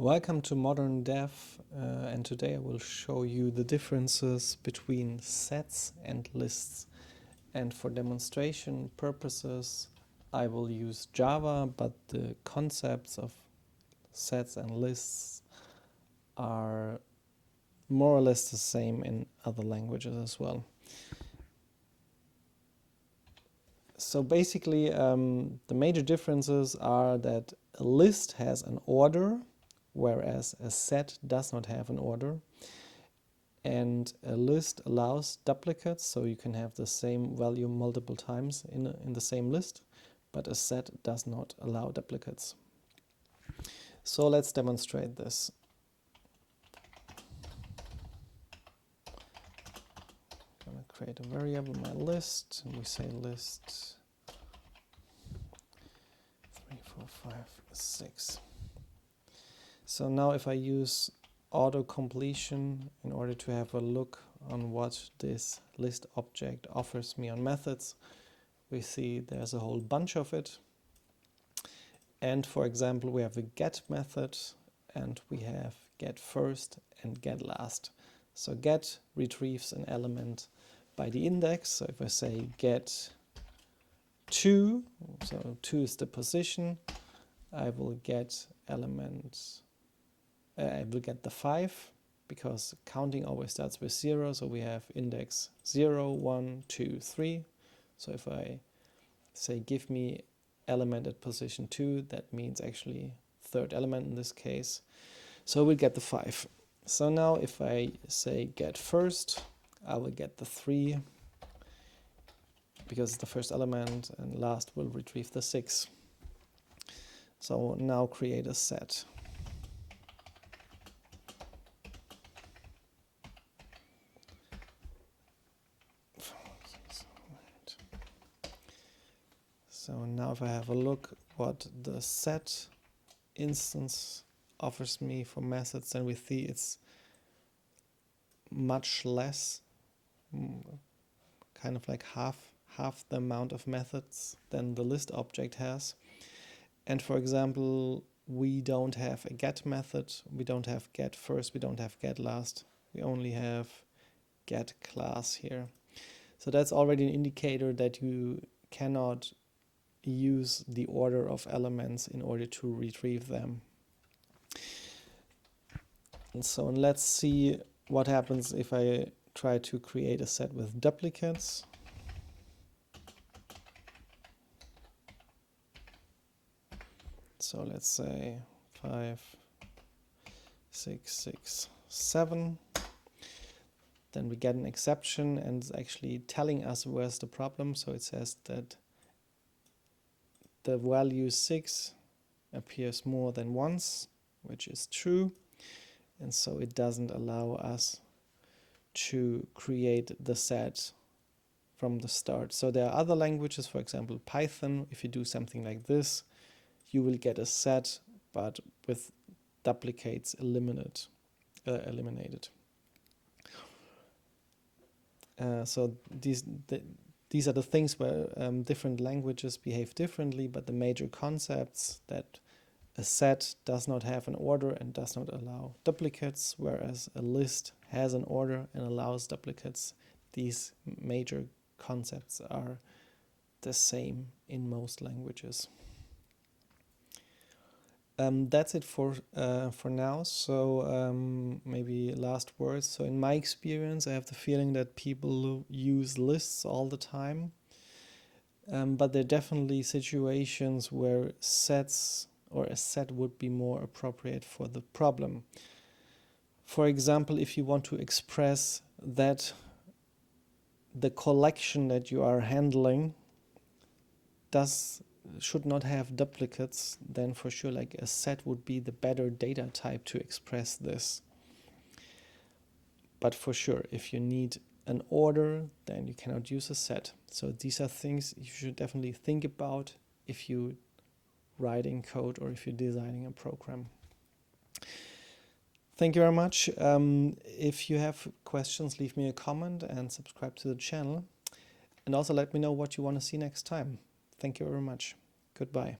Welcome to Modern Dev, and today I will show you the differences between sets and lists. And for demonstration purposes, I will use Java, but the concepts of sets and lists are more or less the same in other languages as well. So basically, the major differences are that a list has an order, whereas a set does not have an order. And a list allows duplicates, so you can have the same value multiple times in the same list, but a set does not allow duplicates. So let's demonstrate this. I'm going to create a variable, my list, and we say list 3, 4, 5, 6. So now if I use auto completion in order to have a look on what this list object offers me on methods, we see there's a whole bunch of it. And for example, we have a get method and we have get first and get last. So get retrieves an element by the index. So if I say get 2, so 2 is the position, I will get elements. I will get the 5 because counting always starts with 0. So we have index 0, 1, 2, 3. So if I say give me element at position 2, that means actually third element in this case. So we'll get the 5. So now if I say get first, I will get the 3 because it's the first element, and last will retrieve the 6. So now create a set. So now if I have a look what the set instance offers me for methods, then we see it's much less, kind of like half the amount of methods than the list object has. And for example, we don't have a get method, we don't have get first, we don't have get last, we only have get class here. So that's already an indicator that you cannot use the order of elements in order to retrieve them. And so let's see what happens if I try to create a set with duplicates. So let's say 5, 6, 6, 7. Then we get an exception and it's actually telling us where's the problem. So it says that the value 6 appears more than once, which is true. And so it doesn't allow us to create the set from the start. So there are other languages, for example, Python. If you do something like this, you will get a set, but with duplicates eliminated. So these are the things where different languages behave differently, but the major concepts that a set does not have an order and does not allow duplicates, whereas a list has an order and allows duplicates. These major concepts are the same in most languages. That's it for now. So maybe last words. So in my experience, I have the feeling that people use lists all the time. But there are definitely situations where sets or a set would be more appropriate for the problem. For example, if you want to express that the collection that you are handling should not have duplicates, then for sure like a set would be the better data type to express this. But for sure, if you need an order, then you cannot use a set. So these are things you should definitely think about if you writing code or if you're designing a program. Thank you very much. If you have questions, leave me a comment and subscribe to the channel. And also let me know what you want to see next time. Thank you very much. Goodbye.